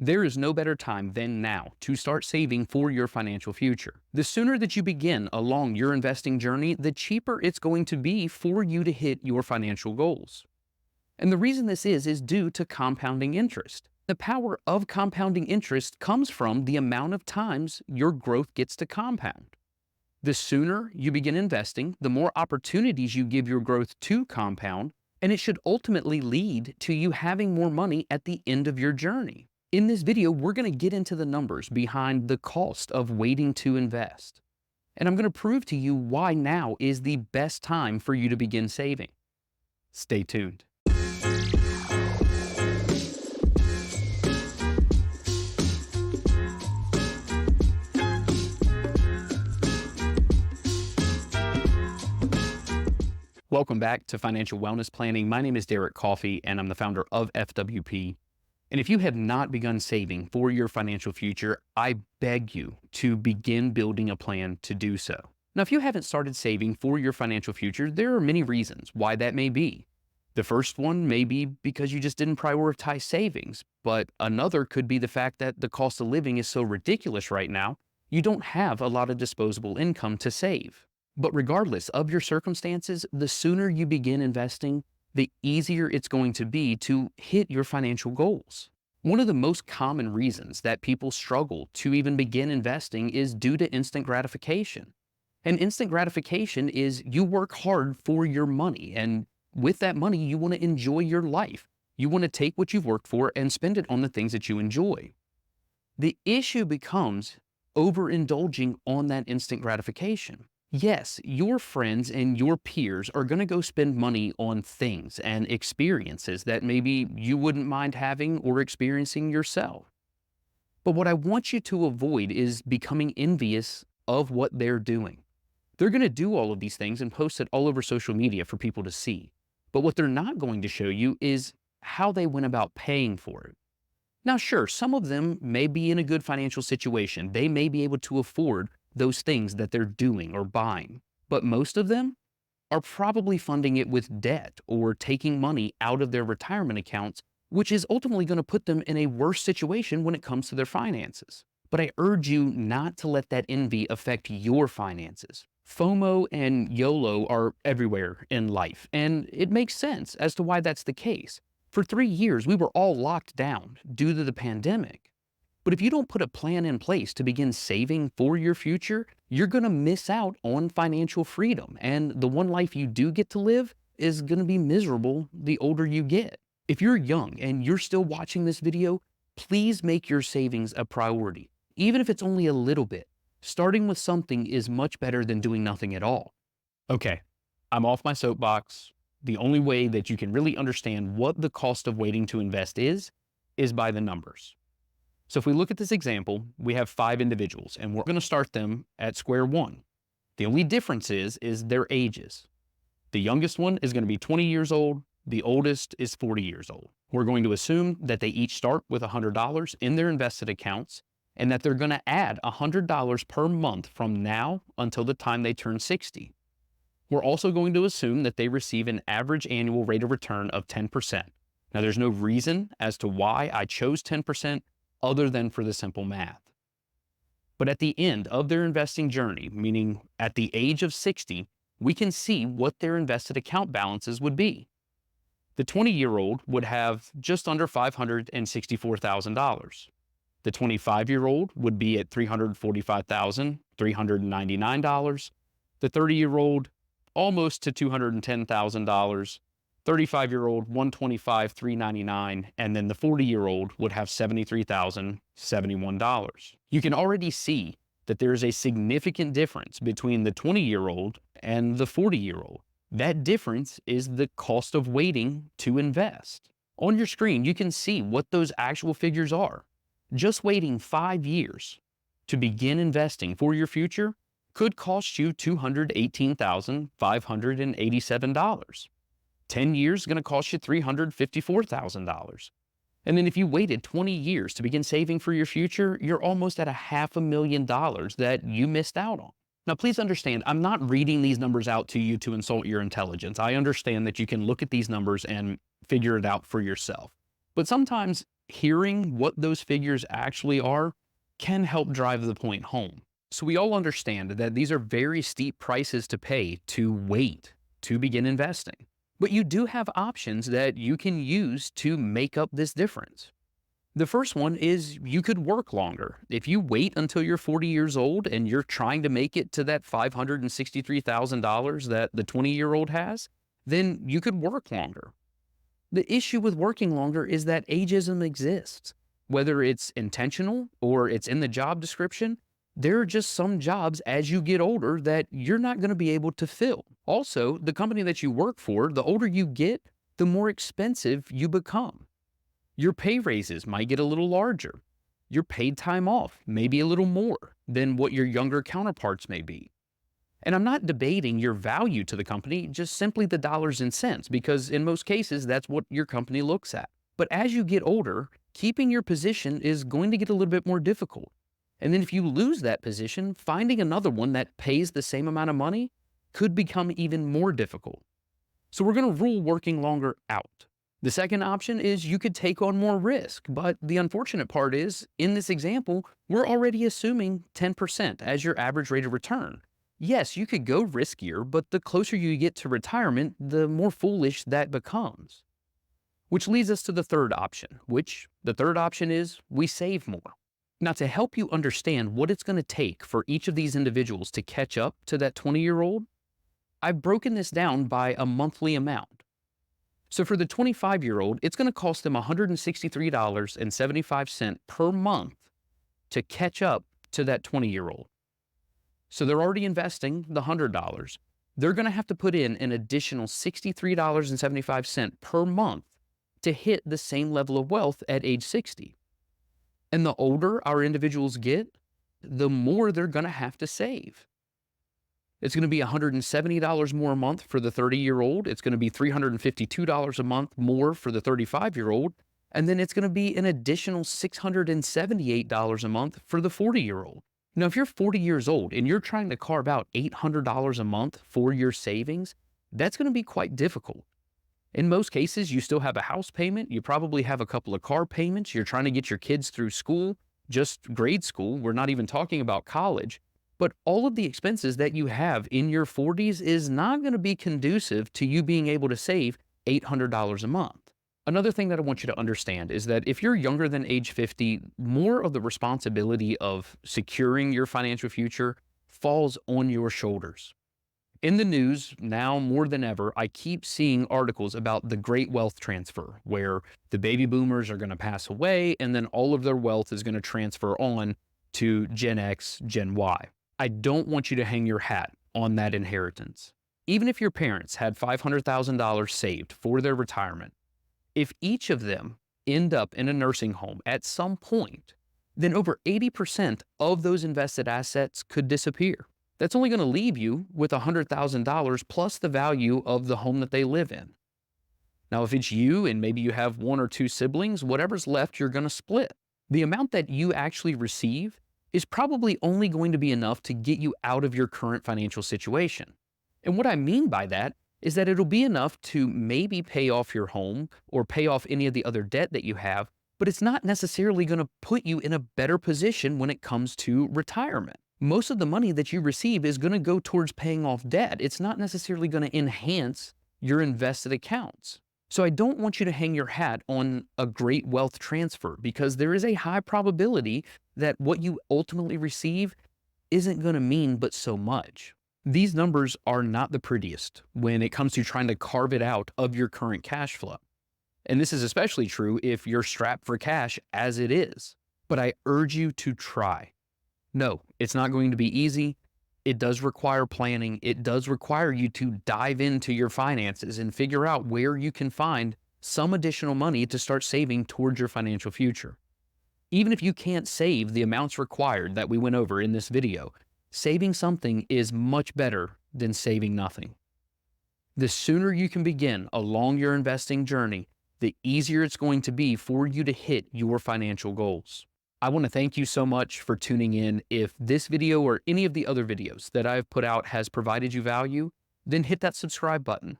There is no better time than now to start saving for your financial future. The sooner that you begin along your investing journey, the cheaper it's going to be for you to hit your financial goals. And the reason this is due to compounding interest. The power of compounding interest comes from the amount of times your growth gets to compound. The sooner you begin investing, the more opportunities you give your growth to compound, and it should ultimately lead to you having more money at the end of your journey. In this video, we're going to get into the numbers behind the cost of waiting to invest. And I'm going to prove to you why now is the best time for you to begin saving. Stay tuned. Welcome back to Financial Wellness Planning. My name is Derek Coffey, and I'm the founder of FWP. And if you have not begun saving for your financial future, I beg you to begin building a plan to do so. Now, if you haven't started saving for your financial future, there are many reasons why that may be. The first one may be because you just didn't prioritize savings, but another could be the fact that the cost of living is so ridiculous right now, you don't have a lot of disposable income to save. But regardless of your circumstances, the sooner you begin investing, the easier it's going to be to hit your financial goals. One of the most common reasons that people struggle to even begin investing is due to instant gratification. And instant gratification is you work hard for your money, and with that money, you want to enjoy your life. You want to take what you've worked for and spend it on the things that you enjoy. The issue becomes overindulging on that instant gratification. Yes, your friends and your peers are going to go spend money on things and experiences that maybe you wouldn't mind having or experiencing yourself. But what I want you to avoid is becoming envious of what they're doing. They're going to do all of these things and post it all over social media for people to see. But what they're not going to show you is how they went about paying for it. Now, sure, some of them may be in a good financial situation. They may be able to afford those things that they're doing or buying. But most of them are probably funding it with debt or taking money out of their retirement accounts, which is ultimately going to put them in a worse situation when it comes to their finances. But I urge you not to let that envy affect your finances. FOMO and YOLO are everywhere in life, and it makes sense as to why that's the case. For 3 years, we were all locked down due to the pandemic. But if you don't put a plan in place to begin saving for your future, you're going to miss out on financial freedom. And the one life you do get to live is going to be miserable the older you get. If you're young and you're still watching this video, please make your savings a priority. Even if it's only a little bit, starting with something is much better than doing nothing at all. Okay, I'm off my soapbox. The only way that you can really understand what the cost of waiting to invest is by the numbers. So if we look at this example, we have 5 individuals, and we're going to start them at square one. The only difference is their ages. The youngest one is going to be 20 years old. The oldest is 40 years old. We're going to assume that they each start with $100 in their invested accounts, and that they're going to add $100 per month from now until the time they turn 60. We're also going to assume that they receive an average annual rate of return of 10%. Now, there's no reason as to why I chose 10%, other than for the simple math. But at the end of their investing journey, meaning at the age of 60, we can see what their invested account balances would be. The 20-year-old would have just under $564,000. The 25-year-old would be at $345,399. The 30-year-old almost to $210,000. 35-year-old, $125,399, and then the 40-year-old would have $73,071. You can already see that there is a significant difference between the 20-year-old and the 40-year-old. That difference is the cost of waiting to invest. On your screen, you can see what those actual figures are. Just waiting 5 years to begin investing for your future could cost you $218,587. 10 years is going to cost you $354,000. And then if you waited 20 years to begin saving for your future, you're almost at $500,000 that you missed out on. Now, please understand, I'm not reading these numbers out to you to insult your intelligence. I understand that you can look at these numbers and figure it out for yourself. But sometimes Hearing what those figures actually are can help drive the point home. So we all understand that these are very steep prices to pay to wait to begin investing. But you do have options that you can use to make up this difference. The first one is you could work longer. If you wait until you're 40 years old and you're trying to make it to that $563,000 that the 20-year-old has, then you could work longer. The issue with working longer is that ageism exists. Whether it's intentional or it's in the job description, there are just some jobs as you get older that you're not going to be able to fill. Also, the company that you work for, the older you get, the more expensive you become. Your pay raises might get a little larger. Your paid time off may be a little more than what your younger counterparts may be. And I'm not debating your value to the company, just simply the dollars and cents, because in most cases, that's what your company looks at. But as you get older, keeping your position is going to get a little bit more difficult. And then if you lose that position, finding another one that pays the same amount of money could become even more difficult. So we're going to rule working longer out. The second option is you could take on more risk, but the unfortunate part is, in this example, we're already assuming 10% as your average rate of return. Yes, you could go riskier, but the closer you get to retirement, the more foolish that becomes. Which leads us to the third option, the third option is we save more. Now, to help you understand what it's going to take for each of these individuals to catch up to that 20-year-old, I've broken this down by a monthly amount. So for the 25-year-old, it's going to cost them $163.75 per month to catch up to that 20-year-old. So they're already investing the $100. They're going to have to put in an additional $63.75 per month to hit the same level of wealth at age 60. And the older our individuals get, the more they're going to have to save. It's going to be $170 more a month for the 30-year-old. It's going to be $352 a month more for the 35-year-old. And then it's going to be an additional $678 a month for the 40-year-old. Now, if you're 40 years old and you're trying to carve out $800 a month for your savings, that's going to be quite difficult. In most cases, you still have a house payment. You probably have a couple of car payments. You're trying to get your kids through school, just grade school. We're not even talking about college. But all of the expenses that you have in your 40s is not going to be conducive to you being able to save $800 a month. Another thing that I want you to understand is that if you're younger than age 50, more of the responsibility of securing your financial future falls on your shoulders. In the news, now more than ever, I keep seeing articles about the great wealth transfer, where the baby boomers are going to pass away and then all of their wealth is going to transfer on to Gen X, Gen Y. I don't want you to hang your hat on that inheritance. Even if your parents had $500,000 saved for their retirement, if each of them end up in a nursing home at some point, then over 80% of those invested assets could disappear. That's only going to leave you with $100,000 plus the value of the home that they live in. Now, if it's you and maybe you have one or two siblings, whatever's left, you're going to split. The amount that you actually receive is probably only going to be enough to get you out of your current financial situation. And what I mean by that is that it'll be enough to maybe pay off your home or pay off any of the other debt that you have, but it's not necessarily going to put you in a better position when it comes to retirement. Most of the money that you receive is going to go towards paying off debt. It's not necessarily going to enhance your invested accounts. So I don't want you to hang your hat on a great wealth transfer, because there is a high probability that what you ultimately receive isn't going to mean but so much. These numbers are not the prettiest when it comes to trying to carve it out of your current cash flow. And this is especially true if you're strapped for cash as it is. But I urge you to try. No, it's not going to be easy. It does require planning. It does require you to dive into your finances and figure out where you can find some additional money to start saving towards your financial future. Even if you can't save the amounts required that we went over in this video, saving something is much better than saving nothing. The sooner you can begin along your investing journey, the easier it's going to be for you to hit your financial goals. I want to thank you so much for tuning in. If this video or any of the other videos that I've put out has provided you value, then hit that subscribe button.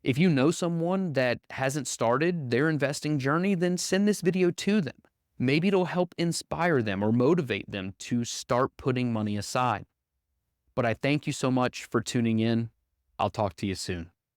If you know someone that hasn't started their investing journey, then send this video to them. Maybe it'll help inspire them or motivate them to start putting money aside. But I thank you so much for tuning in. I'll talk to you soon.